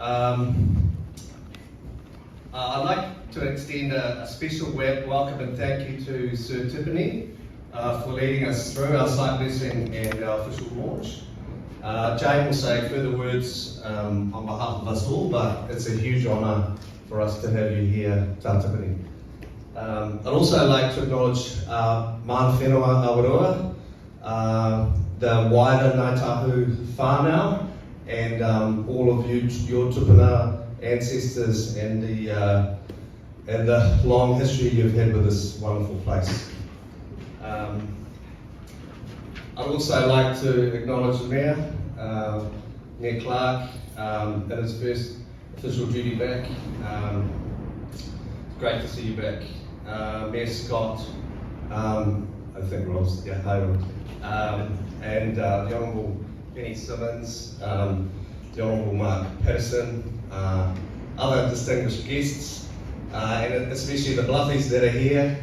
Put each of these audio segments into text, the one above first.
I'd like to extend a special welcome and thank you to Sir Tiffany for leading us through our site blessing and our official launch. Jane will say further words on behalf of us all, but it's a huge honour for us to have you here, Tā Tiffany. I'd also like to acknowledge Mana Whenua Awarua, the wider Ngāi Tahu whānau, and all of you, your tupuna ancestors, and the long history you've had with this wonderful place. I'd also like to acknowledge the Mayor, Mayor Clark, in his first official duty back. It's great to see you back. Mayor Scott, I think Ross, yeah, Hayward, and the Honourable Penny Simmons, the Honourable Mark Patterson, other distinguished guests, and especially the Bluffies that are here,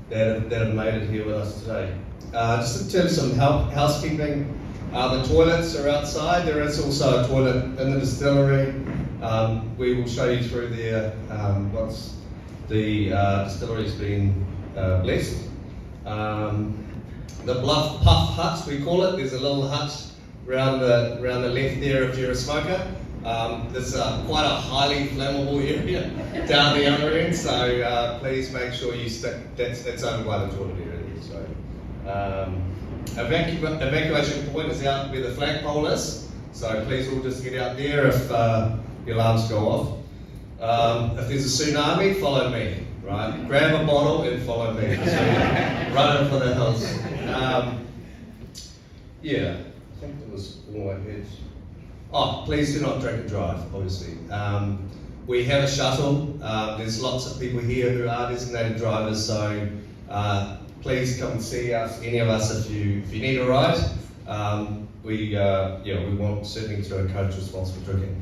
that have made it here with us today. Just in terms of some housekeeping, the toilets are outside. There is also a toilet in the distillery. We will show you through there once the distillery's been blessed. The Bluff Puff Hut, we call it. There's a little hut around the left there if you're a smoker. There's quite a highly flammable area down the other end, so please make sure you stick. That's over by the toilet area. So evacuation point is out where the flagpole is. So please all just get out there if the alarms go off. If there's a tsunami, follow me. Right, grab a bottle and follow me. So run for the hills. Yeah, I think that was all I had. Oh, please do not drink and drive, obviously. We have a shuttle. There's lots of people here who are designated drivers, so please come and see us, any of us, if you need a ride. We want certainly to encourage responsible drinking.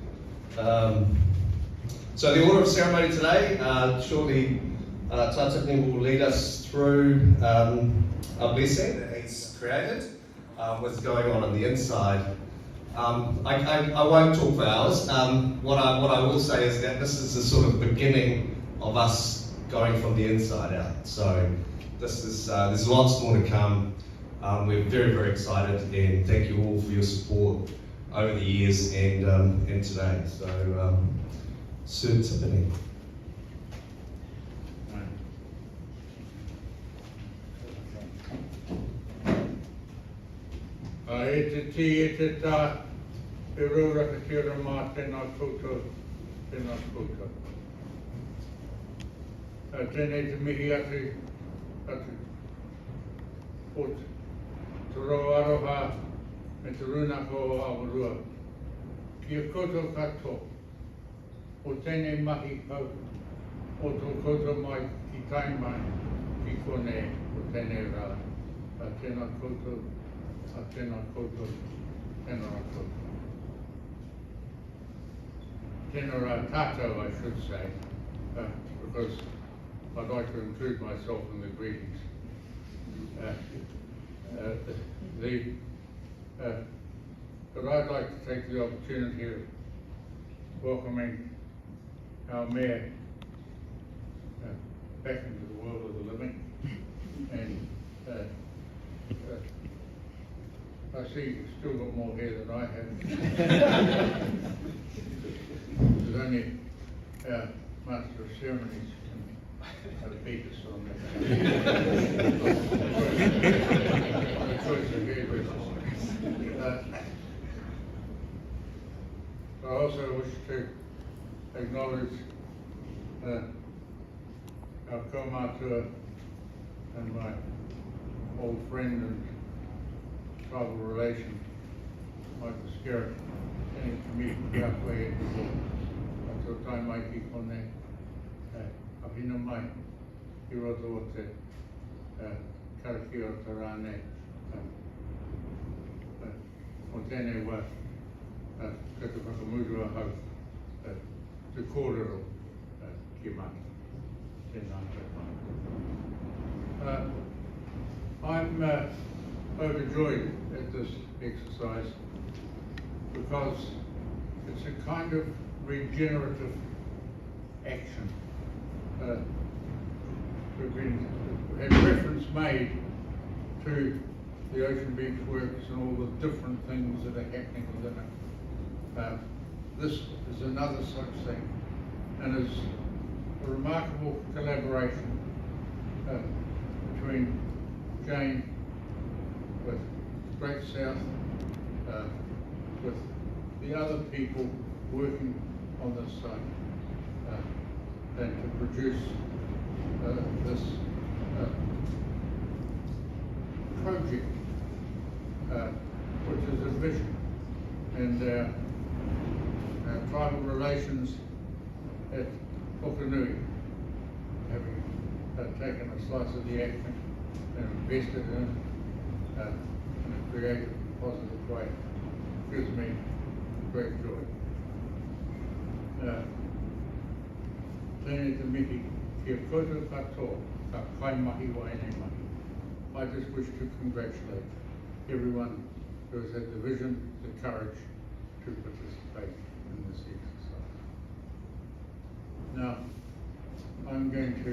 So the order of ceremony today, shortly, Tā Tiffany will lead us through a blessing that he's created, what's going on the inside. I won't talk for hours. What I will say is that this is the sort of beginning of us going from the inside out. So this is there's lots more to come. We're very, very excited, and thank you all for your support over the years and today. So Sir Tiffany. E te ti e te tā, e rauraka ki ora mā tēnā koutou, tēnā koutou. Tēnei te mihi atu, o te roaroha me te runako o Awarua. Ki a koutou katoa, o tēnei mahi pau, o tō koutou mai ki tai mai, ki konei o tēnei rā. Tēnā koutou, tēnā koutou, tēnā koutou. Tēnā rā tātou, I should say, because I'd like to include myself in the greetings. But I'd like to take the opportunity of welcoming our Mayor back into the world of the living. And I see you've still got more hair than I have. There's only our Master of Ceremonies can beat us on that. The choice of hairdressers. I also wish to acknowledge our kaumātua and my old friend and tribal relation, Michael Skerritt, and to meet halfway in the world. Until time mai ki kone, awhina mai, I roto o te karaki o te rāne, o tēnei wā, ka te whakamurua hau, te kōrero ki mani. Tēnā te I'm overjoyed at this exercise because it's a kind of regenerative action. We've had reference made to the Ocean Beach Works and all the different things that are happening within it. This is another such thing, and is a remarkable collaboration between Jane with Great South, with the other people working on this site, and to produce this project, which is a vision, and tribal relations at Pukenui, having taken a slice of the action and invested in a creative, positive way, gives me great joy. Tēnei te mihi, kia koutou katoa, ka kai mahi wa enei mahi. I just wish to congratulate everyone who has had the vision, the courage to participate in this exercise. Now, I'm going to,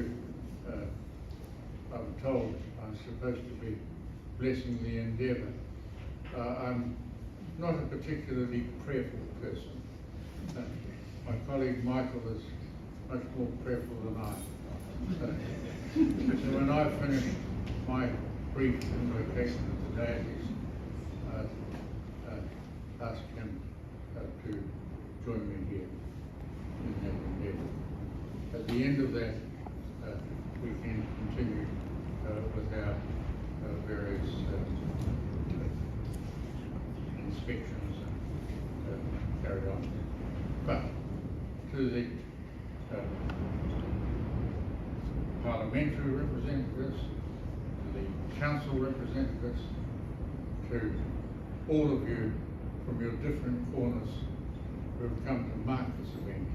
I'm told I'm supposed to be blessing the endeavour. I'm not a particularly prayerful person. My colleague Michael is much more prayerful than I. So when I finish my brief invocation of the deities, ask him to join me here in that endeavour. At the end of that, we can continue with our various inspections and carry on. But to the parliamentary representatives, to the council representatives, to all of you from your different corners who have come to mark this event,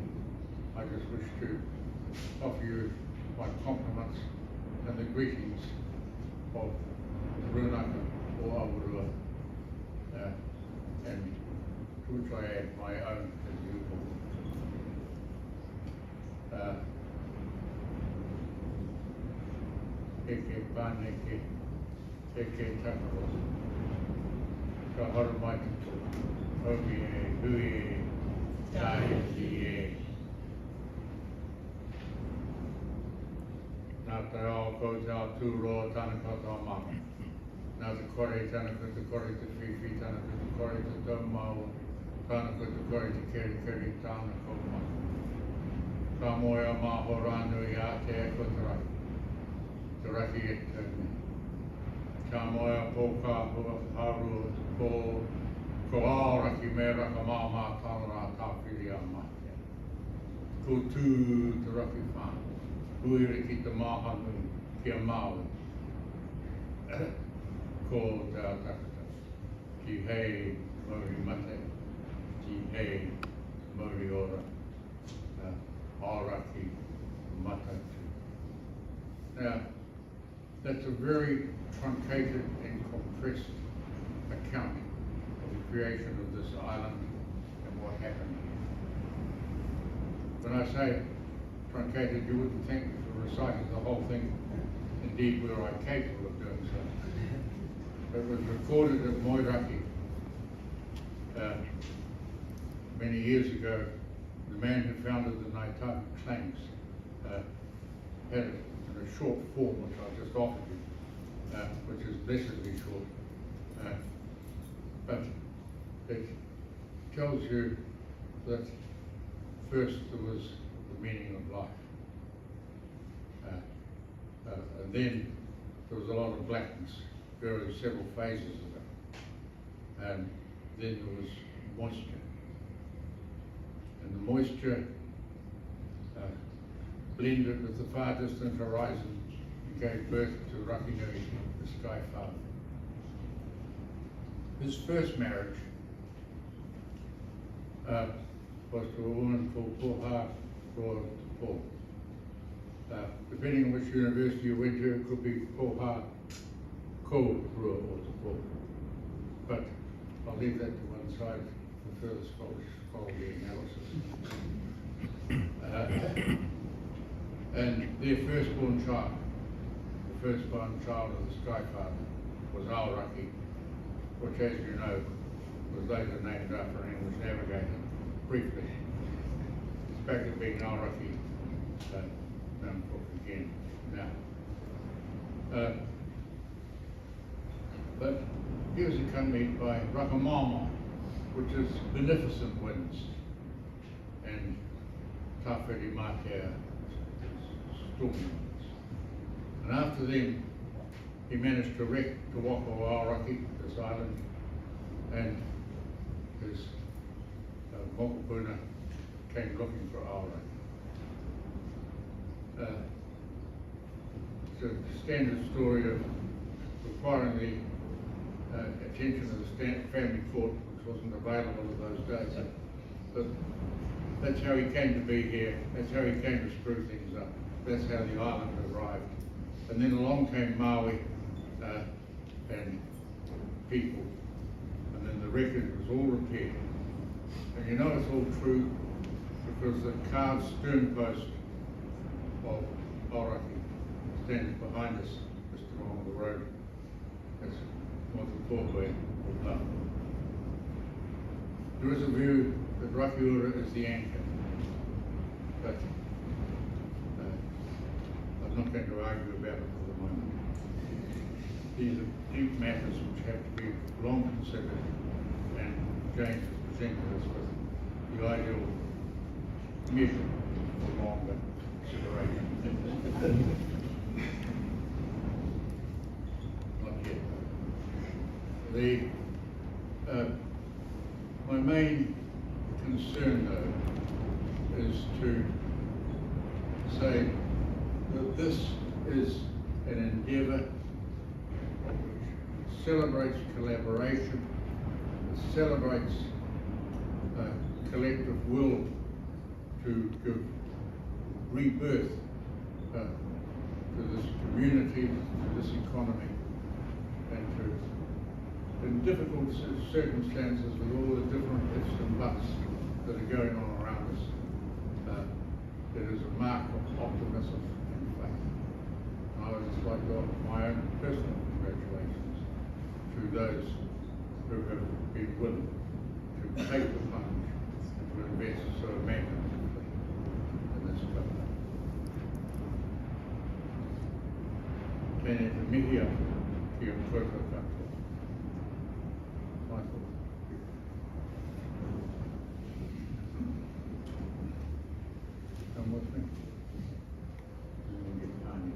I just wish to offer you my compliments and the greetings of Runaka or Awarua, and to which I add my own as usual. Eke pāneke, eke takaros, ka hara mai tutu, hoki e, hui e, tai e. Nā te ao kou te ao tūroa tāna katoa mama. Nā te kore tāna ko te kore te whiwhi, tāna ko te kore te taumau, tāna ko te kore te keri keri tāna kou mama. Ka moe a maho rānui a te e ko te raki e tēne. Ka moe a pōka hua haru ko āoraki me raka māma tāna rā tāwhiri a mate. Ko tū te raki whāna. Huire ki te māhanu kia Māui, ko te atakata, ki hei mauri mate, ki hei mauri ora, āraki matatu. Now, that's a very truncated and compressed account of the creation of this island and what happened here. When I say truncated, you wouldn't think if we recited the whole thing. Indeed, we are capable of doing so. It was recorded at Moiraki many years ago. The man who founded the Naitaku claims had it in a short form, which I just offered you, which is blessedly short. But it tells you that first there was the meaning of life. And then there was a lot of blackness, several phases of it. And then there was moisture. And the moisture blended with the far distant horizon and gave birth to Rakinui, the Sky Father. His first marriage was to a woman called Poha Roa Paul. Depending on which university you went to, it could be Poha Ko Roa or Paul. But I'll leave that to one side further scholarly analysis. And their firstborn child, the firstborn child of the Sky Father, was Aoraki, which, as you know, was later named after an English navigator, briefly. It's back to being Aoraki, known for again now. But he was accompanied by Rakamama, which is beneficent winds, and Tawhiri Mātea, stormy winds. And after them, he managed to wreck Te Waka o Aoraki, this island, and his Mokopuna came looking for Aoraki. It's a standard story of requiring the attention of the family court, which wasn't available in those days. But that's how he came to be here. That's how he came to screw things up. That's how the island arrived. And then along came Maui and people. And then the record was all repaired. And you know it's all true because the carved stern post of Aoraki stands behind us just along the road. That's what the causeway will come. There is a view that Rakiura is the anchor, but I'm not going to argue about it for the moment. These are deep matters which have to be long considered, and James has presented us with the ideal measure for longer consideration. Not yet. My main concern, though, is to say that this is an endeavour which celebrates collaboration, it celebrates collective will to give rebirth to this community, to this economy, and to, in difficult circumstances with all the different ifs and buts that are going on around us, it is a mark of optimism and faith. And I would just like to offer my own personal congratulations to those who have been willing to take the plunge and to invest so magnificently in this company. Tēnei te mihi atu ki o koutou katoa. Michael. Come with me. And we'll get Tanya.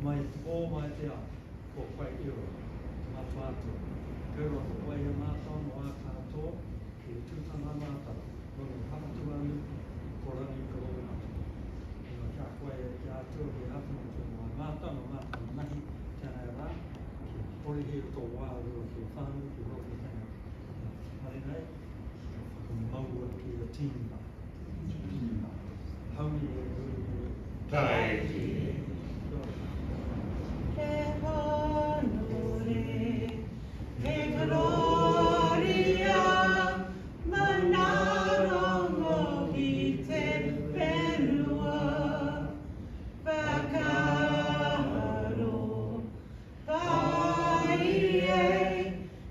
Mai o mai te a, ko whai iro, mā whātua. Kaua ko wai a mātau no a kātoa, ki tūtanga mātau, rongo hakatua anu, ko rangi ka rongo atu. Ino kia wai a ki ātua, ki hapuna ki mā mātau no mātau nahi, tēnei rā, ki hori heo tō wāru, ki whānu, ki roki tēnei. Hare nei, ko maua ki a tīma. Hauri e uru. Taiti. He honore, he gloria, manarongo ki te whenua, whakaro, pai e,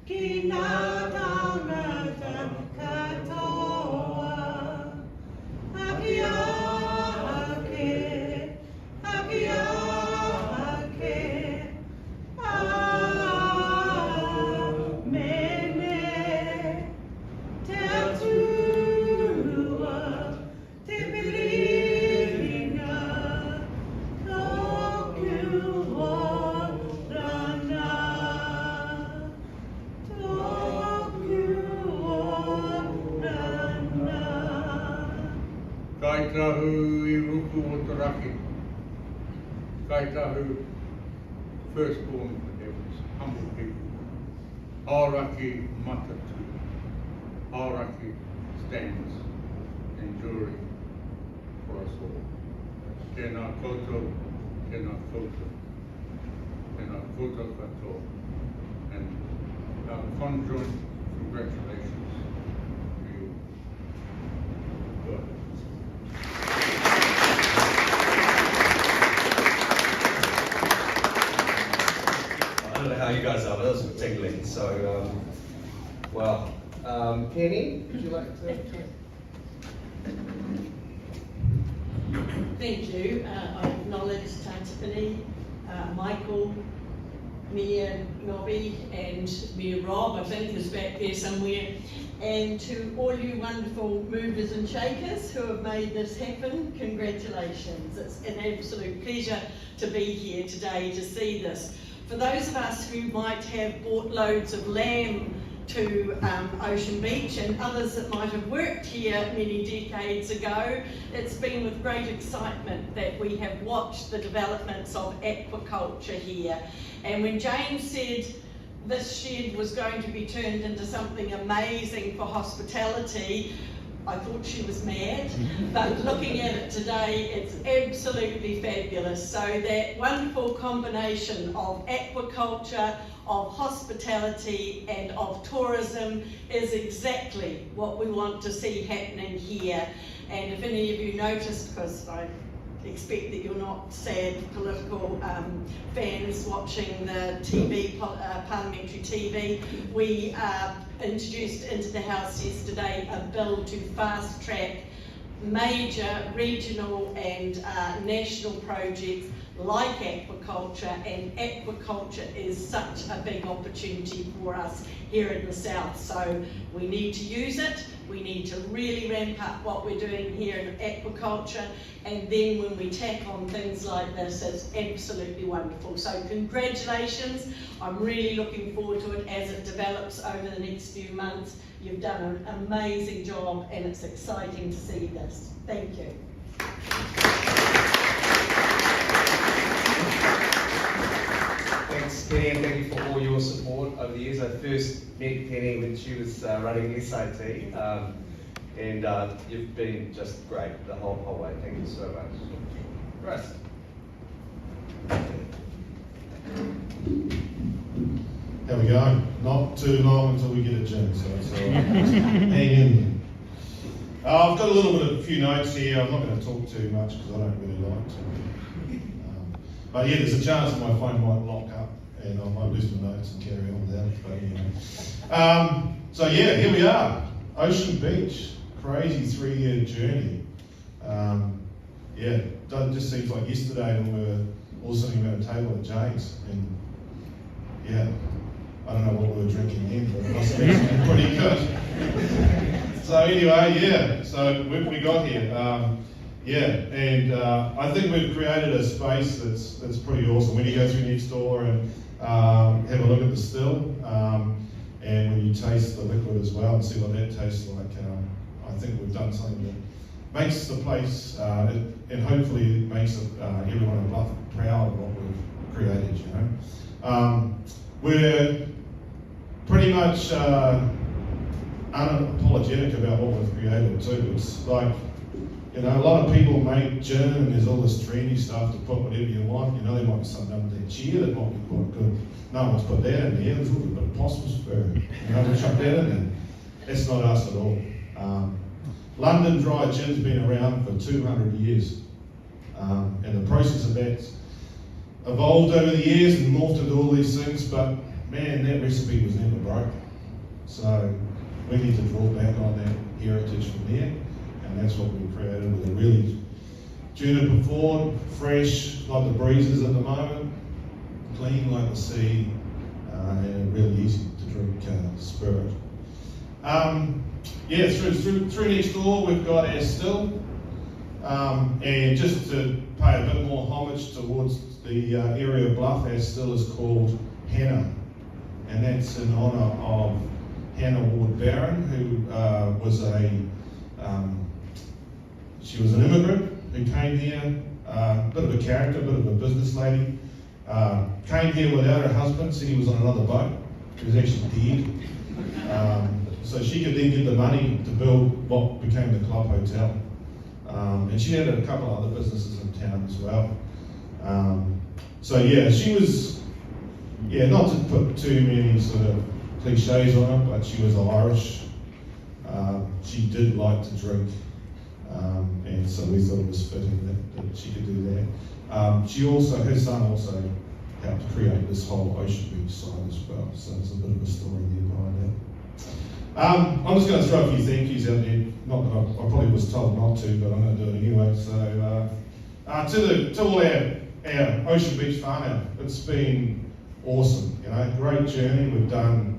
ki ngā tangata katoa, haki ake, haki ake. Kaitahu I ruku o te raki. Kaitahu firstborn in the heavens, humble people. Aoraki matatu. Aoraki stands enduring for us all. Tēnā koutou, tēnā koutou, tēnā koutou katoa. And conjoint congratulations to you. Good. I don't know how you guys are, but that was tingling. So, well, Penny, would you like to? Thank you. I acknowledge Tiffany, Michael, Mia Nobby and Mia Rob, I think is back there somewhere, and to all you wonderful movers and shakers who have made this happen, congratulations. It's an absolute pleasure to be here today to see this. For those of us who might have bought loads of lamb to Ocean Beach and others that might have worked here many decades ago, it's been with great excitement that we have watched the developments of aquaculture here. And when James said this shed was going to be turned into something amazing for hospitality, I thought she was mad, but looking at it today, it's absolutely fabulous. So that wonderful combination of aquaculture, of hospitality and of tourism is exactly what we want to see happening here. And if any of you noticed, because I expect that you're not sad political fans watching the TV, parliamentary TV, we introduced into the House yesterday a bill to fast track major regional and national projects like aquaculture, and aquaculture is such a big opportunity for us here in the South. So we need to use it, we need to really ramp up what we're doing here in aquaculture, and then when we tack on things like this, it's absolutely wonderful. So congratulations, I'm really looking forward to it as it develops over the next few months. You've done an amazing job and it's exciting to see this. Thank you. Thanks, Penny, and thank you for all your support over the years. I first met Penny when she was running SIT, and you've been just great the whole way. Thank you so much. Russ. There we go. Not too long until we get a gym, so hang in. I've got a few notes here. I'm not going to talk too much because I don't really like to. But yeah, there's a chance that my phone might lock up and I might lose my notes and carry on without it. But anyway. So yeah, here we are. Ocean Beach. Crazy 3-year journey. Yeah, it just seems like yesterday when we were all sitting around a table at James, and yeah, I don't know what we were drinking then, but it must have been something pretty good. So anyway, yeah, so we got here. Yeah, and I think we've created a space that's pretty awesome. When you go through next door and have a look at the still, and when you taste the liquid as well and see what that tastes like, I think we've done something that makes the place, and hopefully it makes everyone in Bluff proud of what we've created, you know. We're pretty much unapologetic about what we've created too. It's like, you know, a lot of people make gin and there's all this trendy stuff to put whatever you want. You know, there might be something under their cheer that might be quite good. No one's put that in there. There's a little bit of possum's fur. You know, we chuck that in there. That's not us at all. London dry gin's been around for 200 years. And the process of that's evolved over the years and morphed into all these things, but man, that recipe was never broke. So we need to draw back on that heritage from there. And that's what we created with a really juniper forward, fresh like the breezes at the moment, clean like the sea, and really easy to drink spirit. Yeah, through next door we've got our still, and just to pay a bit more homage towards the area of Bluff, our still is called Hannah, and that's in honour of Hannah Ward Barron, who was she was an immigrant who came here, a bit of a character, a bit of a business lady, Came here without her husband, said he was on another boat. He was actually dead. So she could then get the money to build what became the Club Hotel. And she had a couple of other businesses in town as well. So yeah, she was, not to put too many sort of cliches on her, but she was Irish. She did like to drink, and so we thought it was fitting that she could do that. Her son also helped create this whole Ocean Beach side as well, so there's a bit of a story there behind that. I'm just going to throw a few thank yous out there. Not that I probably was told not to, but I'm going to do it anyway. So, to all our Ocean Beach whānau, it's been awesome. Great journey. We've done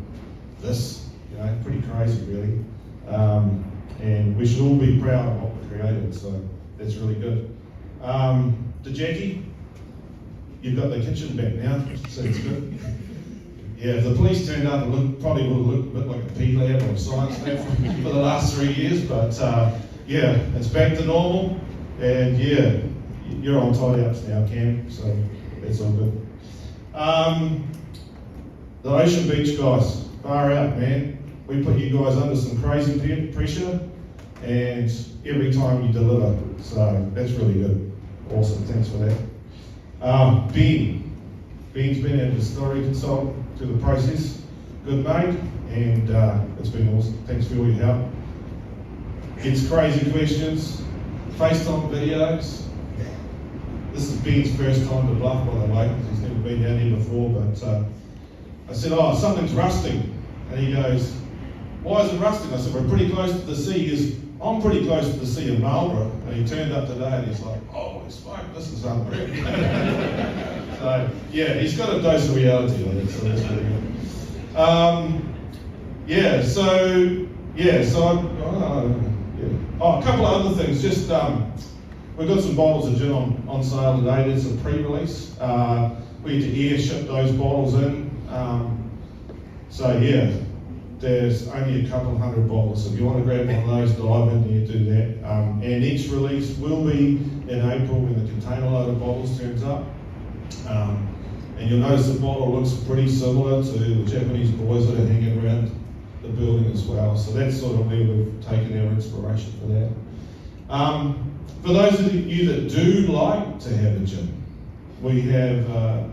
this. Pretty crazy, really. And we should all be proud of what we created. So that's really good. To Jackie, you've got the kitchen back now, so it's good. Yeah, if the police turned up, it probably would have looked a bit like a P lab or a science lab for the last 3 years, but it's back to normal, and you're on tidy ups now, Cam, so that's all good. The Ocean Beach guys, far out, man. We put you guys under some crazy pressure, and every time you deliver, so that's really good. Awesome, thanks for that. Ben's been our distillery consultant through the process. Good mate, and it's been awesome. Thanks for all your help. Gets crazy questions, FaceTime videos. This is Ben's first time to Bluff, by the way. He's never been down here before, but I said, something's rusting. And he goes, why is it rusting? I said, we're pretty close to the sea. He goes, I'm pretty close to the sea in Marlborough. And he turned up today and he's like, holy smoke, this is unreal. So, he's got a dose of reality on it, so that's pretty good. A couple of other things. Just, we've got some bottles of gin on sale today. There's a pre-release. We had to air ship those bottles in. There's only a couple of hundred bottles. So if you want to grab one of those, dive in there, do that. And each release will be in April when the container load of bottles turns up. And you'll notice the bottle looks pretty similar to the Japanese boys that are hanging around the building as well. So that's sort of where we've taken our inspiration for that. For those of you that do like to have a gin, we have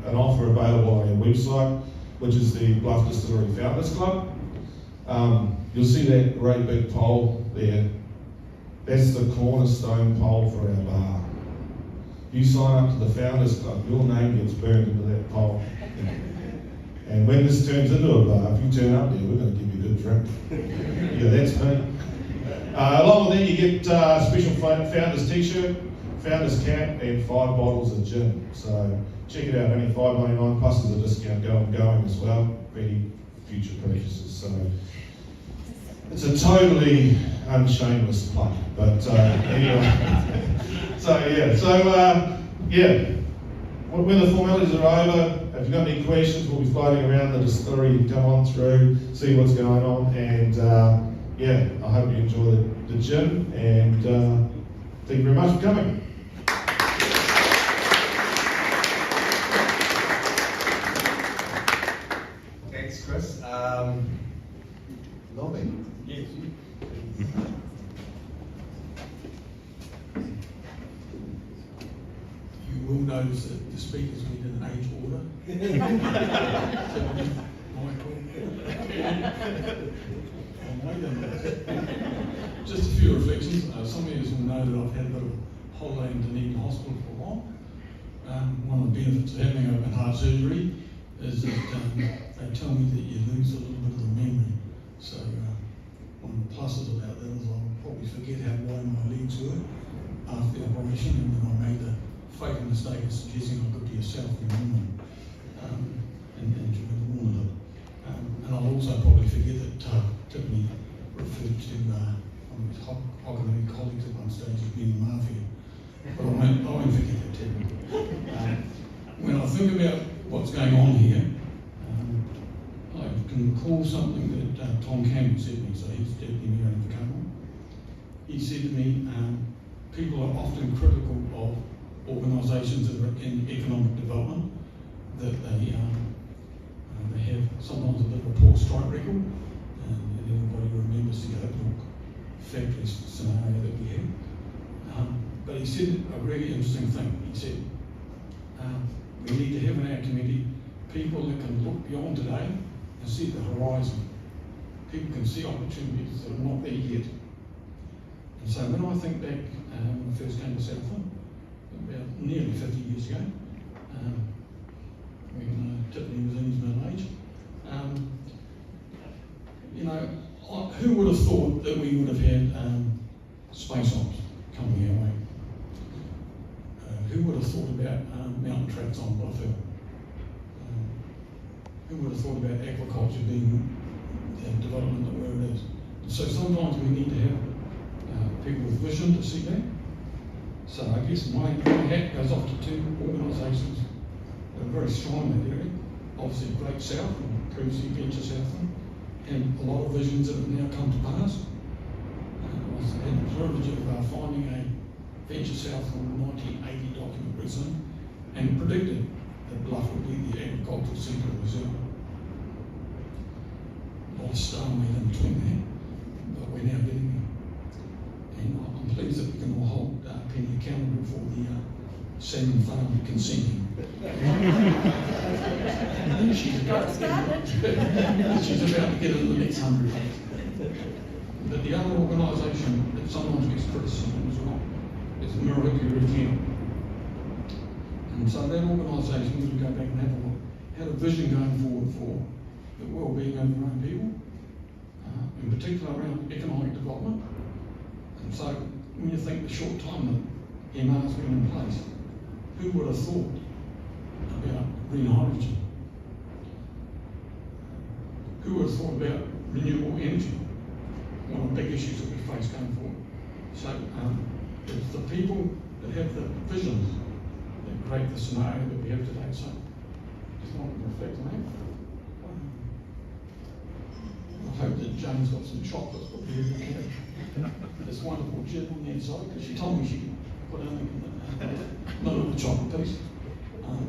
an offer available on our website, which is the Bluff Distillery Founders Club. You'll see that great big pole there. That's the cornerstone pole for our bar. You sign up to the Founders Club, your name gets burned into that pole. And when this turns into a bar, if you turn up there, we're going to give you a good drink. That's me. Along with that, you get special Founders t-shirt, Founders cap, and 5 bottles of gin. So check it out, only $5.99, plus there's a discount going as well for any future purchases. So it's a totally unshameless plug, but anyway. When the formalities are over, if you've got any questions, we'll be floating around the distillery. You can come on through, see what's going on, and I hope you enjoy the gin, and thank you very much for coming. Thanks, Chris. Nobby. Yes. You will notice that the speakers went in age order. Just a few reflections. Some of you will know that I've had a bit of a holiday in Dunedin Hospital for a while. One of the benefits of having open heart surgery is that they tell me that you lose a little bit of the memory. So one of the pluses about that is I'll probably forget how wide my legs were after the operation, and then I made the fatal mistake of suggesting I could be a South New Zealand and enjoy the warmth of it. And I'll also probably forget that Tiffany referred to one of his Hokkaido colleagues at one stage as being the mafia. But I won't forget that, Tiffany. When I think about what's going on here, I can recall something that Tom Campbell said to me, so he's Deputy Mayor of the Capital. He said to me, people are often critical of organisations that are in economic development that they have sometimes a bit of a poor strike record, and everybody remembers the Oakland factory scenario that we had. But he said a really interesting thing. He said, we need to have in our community people that can look beyond today and see the horizon. People can see opportunities that are not there yet. And so when I think back when I first came to Southland, about nearly 50 years ago, when Tiffany was in his middle age, you know, who would have thought that we would have had space ops coming our way? Who would have thought about mountain tracks on Bluff Hill? Who would have thought about aquaculture being the development of where it is? And so sometimes we need to have people with vision to see that. So I guess my hat goes off to two organisations that are very strong in that area. Obviously Great South, and previously Venture Southland, and a lot of visions that have now come to pass. I was had the privilege of finding a Venture Southland 1980 document recently, and predicted that Bluff would be the agricultural centre of New Zealand. A lot of stalemate in between there, but we're now getting there. And I'm pleased that we can all hold Penny accountable for the salmon farm consenting. She's about to get in the next 100. But the other organisation that sometimes gets criticism as well is Murihiku Review. And so that organisation, we go back and have a look, had a vision going forward for the well-being of their own people, in particular around economic development. And so when you think the short time that MR's been in place, who would have thought about green hydrogen? Who would have thought about renewable energy? One of the big issues that we face going forward. So it's the people that have the visions that create the scenario that we have today. So just want to reflect on that. I hope that Jane's got some chocolates prepared to have this wonderful gin on the inside, because she told me she could put in a little chocolate piece.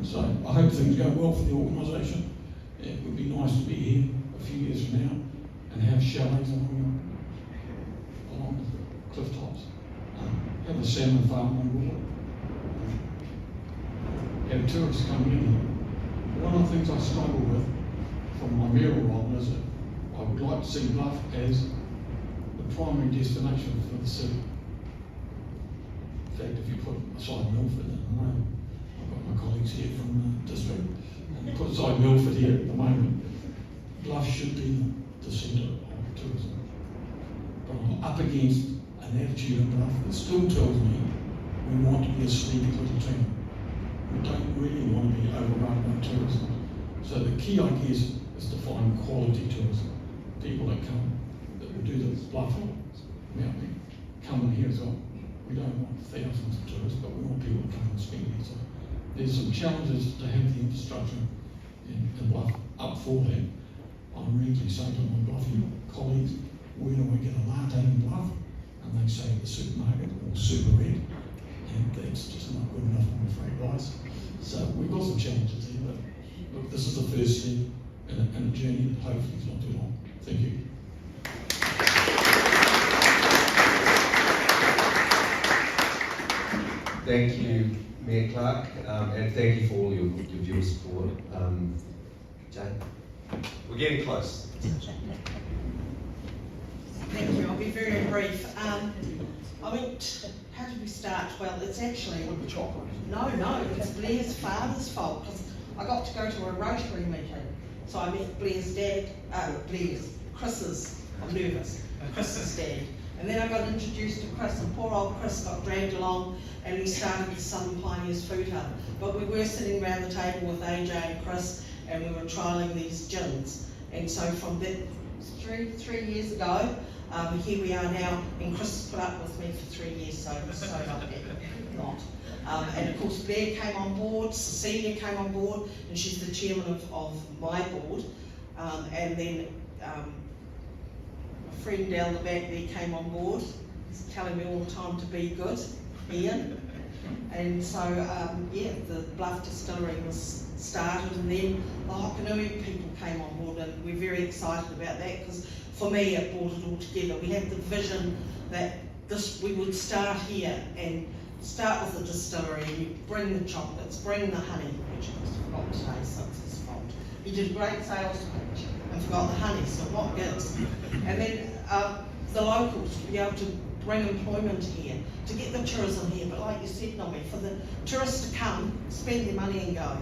So I hope things go well for the organisation. It would be nice to be here a few years from now and have chalets along the cliff tops. Have a salmon farm on board. Have tourists coming in here. One of the things I struggle with from my mayoral role is that I would like to see Bluff as the primary destination for the city. In fact, if you put aside Milford, I've got my colleagues here from the district, and put aside Milford here at the moment, Bluff should be the centre of tourism. But I'm up against an attitude in Bluff that still tells me we want to be a sleepy little town. We don't really want to be overrun by tourism. So the key, I guess, is to find quality tourism. People that come, that will do the Bluff mountain, come in here as well. We don't want thousands of tourists, but we want people to come and spend here. So there's some challenges to have the infrastructure in Bluff up for that. I'm regularly saying to my Bluffy colleagues, where do I get a latte in Bluff? And they say the supermarket or Super Red, and that's just not good enough, I'm afraid, guys. So we've got some challenges here, but look, this is the first step in a journey that hopefully is not too long. Thank you. Thank you, Mayor Clark, and thank you for all your viewer support. Jane, we're getting close. Thank you, I'll be very brief. I went, how did we start? Well, it's actually... With the chocolate. No, it's Blair's father's fault, because I got to go to a Rotary meeting. So I met Blair's dad, Chris's, I'm nervous, Chris's dad. And then I got introduced to Chris, and poor old Chris got dragged along, and we started the Southern Pioneers Food Hub. But we were sitting around the table with AJ and Chris, and we were trialling these gins. And so from that, three years ago, here we are now, and Chris has put up with me for 3 years, so not. And of course Blair came on board, Cecilia came on board, and she's the chairman of my board. And then a friend down the back there came on board. He's telling me all the time to be good, Ian. And so, yeah, the Bluff Distillery was started, and then the Hokanui people came on board, and we're very excited about that, because for me it brought it all together. We had the vision that we would start here and start with the distillery, and you bring the chocolates, bring the honey, which I forgot today, so it's his fault. He did a great sales pitch and forgot the honey, so what gives? And then the locals to be able to bring employment here, to get the tourism here, but like you said, Nomi, for the tourists to come, spend their money and go.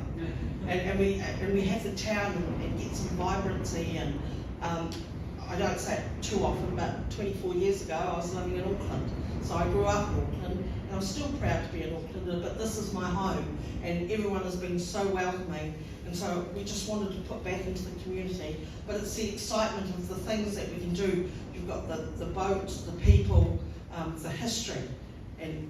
And we have the town and get some vibrancy, and I don't say it too often, but 24 years ago I was living in Auckland. So I grew up in Auckland, and I'm still proud to be in Auckland, but this is my home, and everyone has been so welcoming, and so we just wanted to put back into the community. But it's the excitement of the things that we can do. You've got the boats, the people, the history, and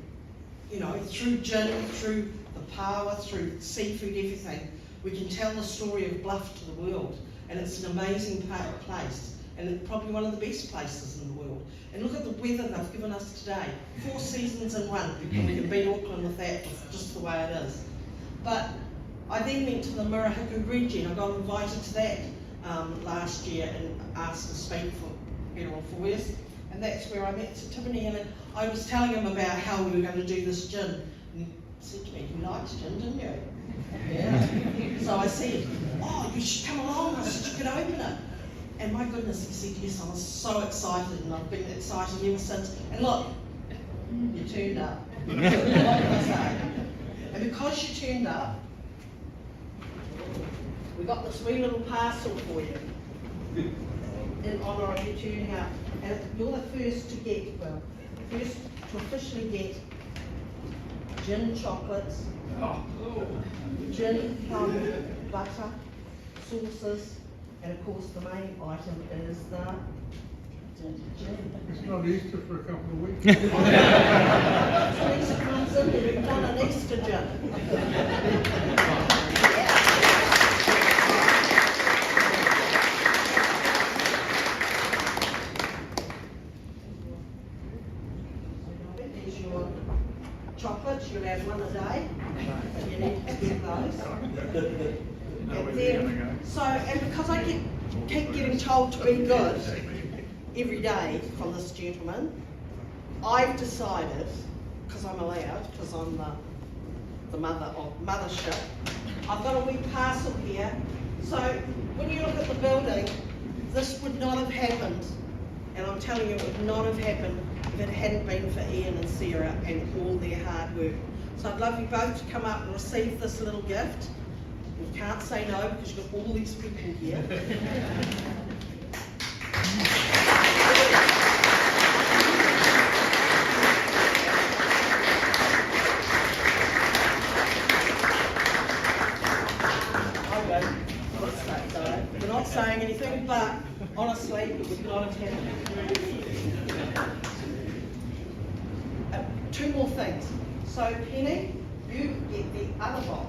you know, through gin, through the power, through seafood, everything, we can tell the story of Bluff to the world, and it's an amazing place, and it's probably one of the best places in the world. And look at the weather they've given us today, 4 seasons in one, and we can beat Auckland with that, just the way it is. But I then went to the Murihiku region. I got invited to that last year and asked to speak for Federal Affairs, and that's where I met Sir Tiffany, and I was telling him about how we were going to do this gin, and he said to me, "You liked gin, didn't you?" Yeah. So I said, "Oh, you should come along." I said, "You could open it." And my goodness, he said yes. I was so excited, and I've been excited ever since. And look, you turned up. What can I say? And because you turned up, we got this wee little parcel for you in honour of you turning up. And you're the first to get, well, first to officially get gin chocolates, gin plum butter, sauces, and of course the main item is the gin. It's not Easter for a couple of weeks. So Easter comes in, and we've done an Easter gin. There's your chocolates, you'll have one a day, but you need to get those. And then, so, and because I keep getting told to be good every day from this gentleman, I've decided, because I'm allowed, because I'm the mother of mothership, I've got a wee parcel here. So when you look at the building, this would not have happened, and I'm telling you, it would not have happened if it hadn't been for Ian and Sarah and all their hard work. So I'd love you both to come up and receive this little gift. You can't say no because you've got all these people here. We're not saying anything, but honestly, it would not have happened. 2 more things. So Penny, you get the other box.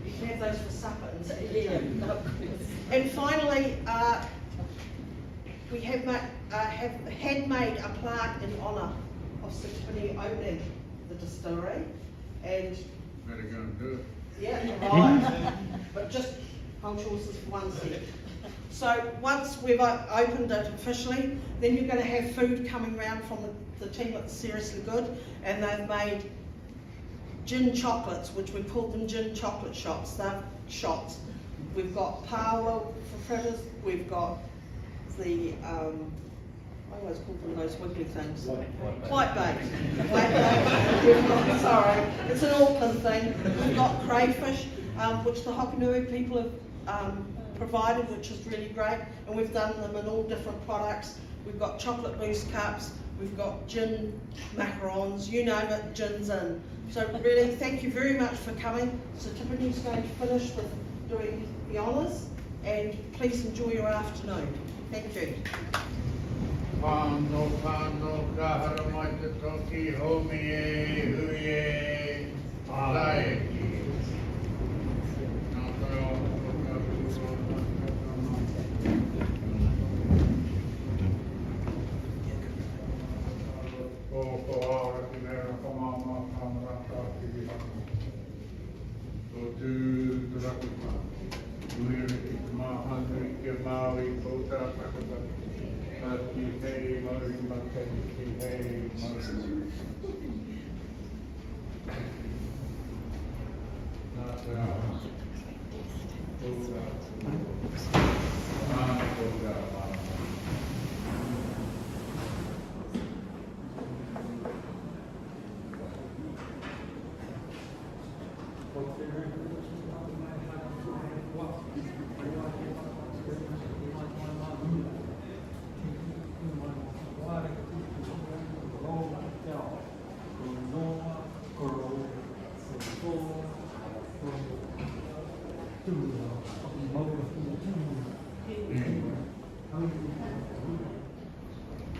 You can have those for supper. And finally, we have handmade a plaque in honour of Sir Tiffany opening the distillery. And Better go and do it. yeah, right. But just hold horses for 1 second. So once we've opened it officially, then you're going to have food coming round from the team at Seriously Good, and they've made gin chocolates, which we call them gin chocolate shots. They're shots. We've got power for fritters. We've got the I always call them those wiggly things. White bait. We've got, sorry, it's an Auckland thing. We've got crayfish, which the Hokanui people have provided, which is really great, and we've done them in all different products. We've got chocolate mousse cups, we've got gin macarons, you name it, gin's in. So really, thank you very much for coming. So Tiffany's going to finish with doing the honours, and please enjoy your afternoon. Thank you. Pano kahara mai te toki homie huie lai. to the Rakapa. We're in Mahani, Maui, Kota, Rakapa. Hey, Mari, Makati, hey, Mari.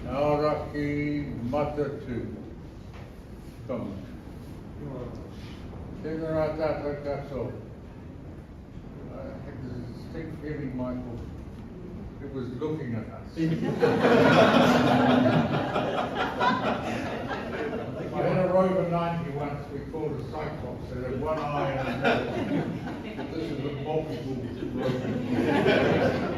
Nauraki Matatu. Come. Tēnā tātou katoa. I had this distinct feeling, Michael, it was looking at us. I had a Rover 90 once we called a cyclops, it had one eye and a nose. But this is a multiple Rover.